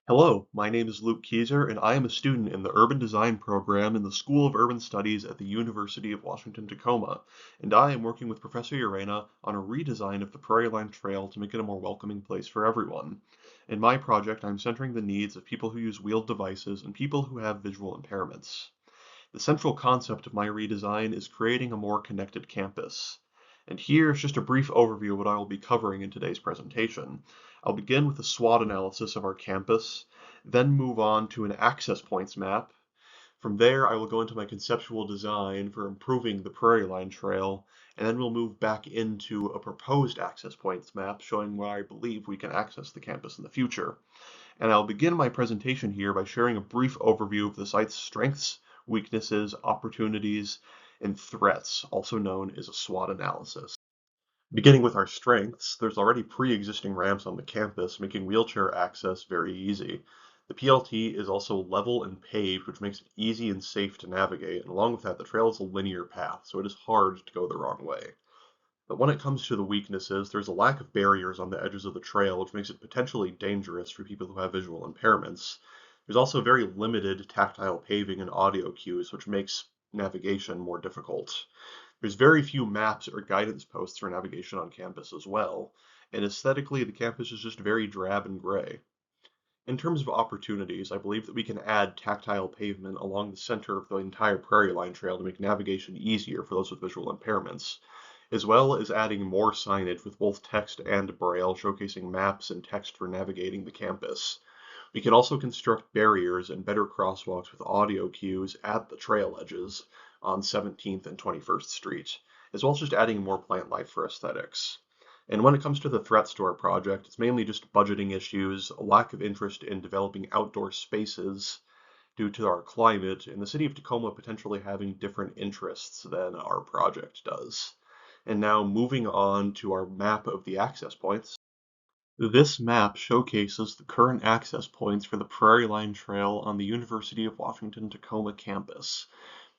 Hello, my name is Luke Keser, and I am a student in the Urban Design program in the School of Urban Studies at the University of Washington-Tacoma, and I am working with Professor Urena on a redesign of the Prairie Line Trail to make it a more welcoming place for everyone. In my project, I'm centering the needs of people who use wheeled devices and people who have visual impairments. The central concept of my redesign is creating a more connected campus. And here's just a brief overview of what I will be covering in today's presentation. I'll begin with a SWOT analysis of our campus, then move on to an access points map. From there, I will go into my conceptual design for improving the Prairie Line Trail, and then we'll move back into a proposed access points map showing where I believe we can access the campus in the future. And I'll begin my presentation here by sharing a brief overview of the site's strengths, weaknesses, opportunities, and threats, also known as a SWOT analysis. Beginning with our strengths, there's already pre-existing ramps on the campus, making wheelchair access very easy. The PLT is also level and paved, which makes it easy and safe to navigate, and along with that, the trail is a linear path, so it is hard to go the wrong way. But when it comes to the weaknesses, there's a lack of barriers on the edges of the trail, which makes it potentially dangerous for people who have visual impairments. There's also very limited tactile paving and audio cues, which makes navigation more difficult. There's very few maps or guidance posts for navigation on campus as well, and aesthetically, the campus is just very drab and gray. In terms of opportunities, I believe that we can add tactile pavement along the center of the entire Prairie Line Trail to make navigation easier for those with visual impairments, as well as adding more signage with both text and braille showcasing maps and text for navigating the campus. We can also construct barriers and better crosswalks with audio cues at the trail edges on 17th and 21st Street, as well as just adding more plant life for aesthetics. And when it comes to the threats to our project, it's mainly just budgeting issues, a lack of interest in developing outdoor spaces due to our climate, and the city of Tacoma potentially having different interests than our project does. And now moving on to our map of the access points. This map showcases the current access points for the Prairie Line Trail on the University of Washington-Tacoma campus.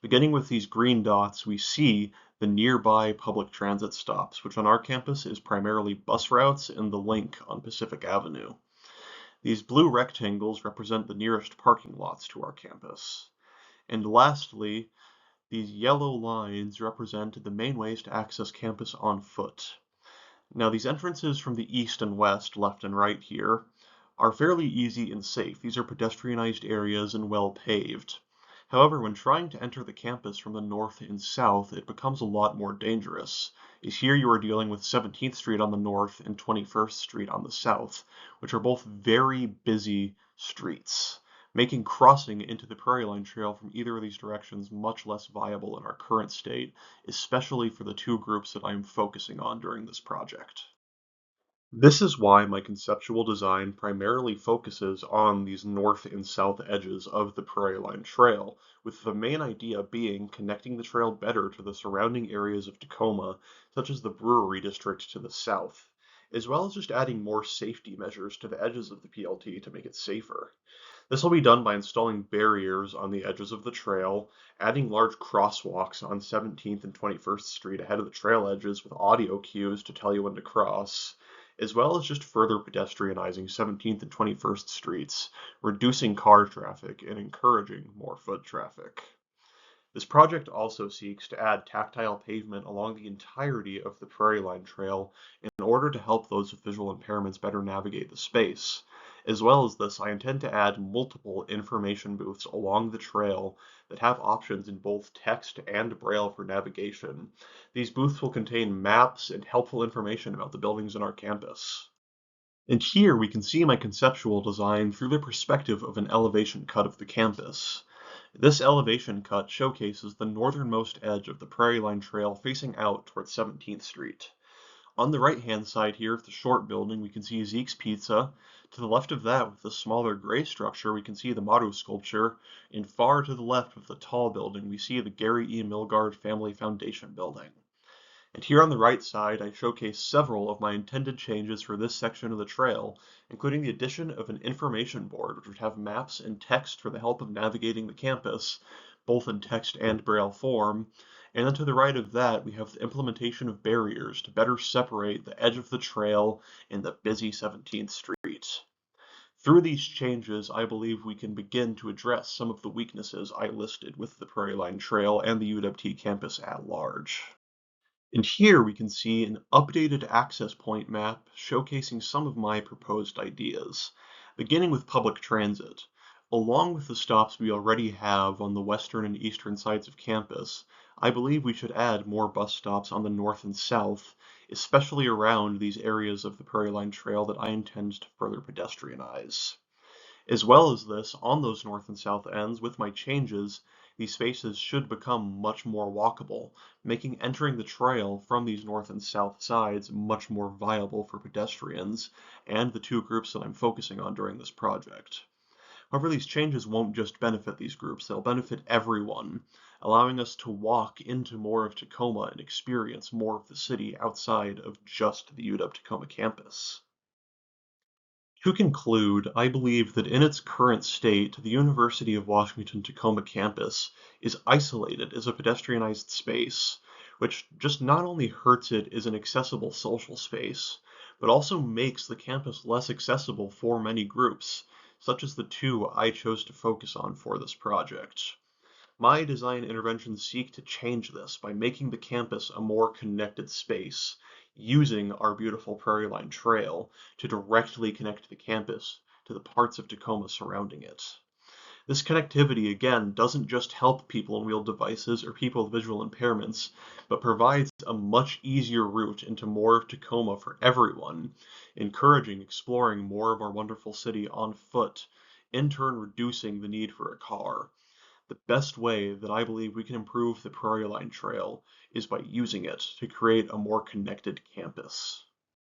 Beginning with these green dots, we see the nearby public transit stops, which on our campus is primarily bus routes and the Link on Pacific Avenue. These blue rectangles represent the nearest parking lots to our campus. And lastly, these yellow lines represent the main ways to access campus on foot. Now, these entrances from the east and west, left and right here, are fairly easy and safe. These are pedestrianized areas and well paved. However, when trying to enter the campus from the north and south, it becomes a lot more dangerous, as here you are dealing with 17th Street on the north and 21st Street on the south, which are both very busy streets, making crossing into the Prairie Line Trail from either of these directions much less viable in our current state, especially for the two groups that I am focusing on during this project. This is why my conceptual design primarily focuses on these north and south edges of the Prairie Line Trail, with the main idea being connecting the trail better to the surrounding areas of Tacoma, such as the Brewery District to the south, as well as just adding more safety measures to the edges of the PLT to make it safer. This will be done by installing barriers on the edges of the trail, adding large crosswalks on 17th and 21st Street ahead of the trail edges with audio cues to tell you when to cross, as well as just further pedestrianizing 17th and 21st Streets, reducing car traffic and encouraging more foot traffic. This project also seeks to add tactile pavement along the entirety of the Prairie Line Trail in order to help those with visual impairments better navigate the space. As well as this, I intend to add multiple information booths along the trail that have options in both text and braille for navigation. These booths will contain maps and helpful information about the buildings in our campus. And here we can see my conceptual design through the perspective of an elevation cut of the campus. This elevation cut showcases the northernmost edge of the Prairie Line Trail facing out towards 17th Street. On the right-hand side here of the short building, we can see Zeke's Pizza. To the left of that, with the smaller gray structure, we can see the Maru sculpture. And far to the left with the tall building, we see the Gary E. Milgard Family Foundation building. And here on the right side, I showcase several of my intended changes for this section of the trail, including the addition of an information board, which would have maps and text for the help of navigating the campus, both in text and braille form. And then to the right of that, we have the implementation of barriers to better separate the edge of the trail and the busy 17th Street. Through these changes, I believe we can begin to address some of the weaknesses I listed with the Prairie Line Trail and the UW campus at large. And here we can see an updated access point map showcasing some of my proposed ideas, beginning with public transit. Along with the stops we already have on the western and eastern sides of campus, I believe we should add more bus stops on the north and south, especially around these areas of the Prairie Line Trail that I intend to further pedestrianize. As well as this, on those north and south ends, with my changes, these spaces should become much more walkable, making entering the trail from these north and south sides much more viable for pedestrians and the two groups that I'm focusing on during this project. However, these changes won't just benefit these groups, they'll benefit everyone, allowing us to walk into more of Tacoma and experience more of the city outside of just the UW-Tacoma campus. To conclude, I believe that in its current state, the University of Washington-Tacoma campus is isolated as a pedestrianized space, which just not only hurts it as an accessible social space, but also makes the campus less accessible for many groups, such as the two I chose to focus on for this project. My design interventions seek to change this by making the campus a more connected space, using our beautiful Prairie Line Trail to directly connect the campus to the parts of Tacoma surrounding it. This connectivity, again, doesn't just help people on wheeled devices or people with visual impairments, but provides a much easier route into more of Tacoma for everyone, encouraging exploring more of our wonderful city on foot, in turn reducing the need for a car. The best way that I believe we can improve the Prairie Line Trail is by using it to create a more connected campus.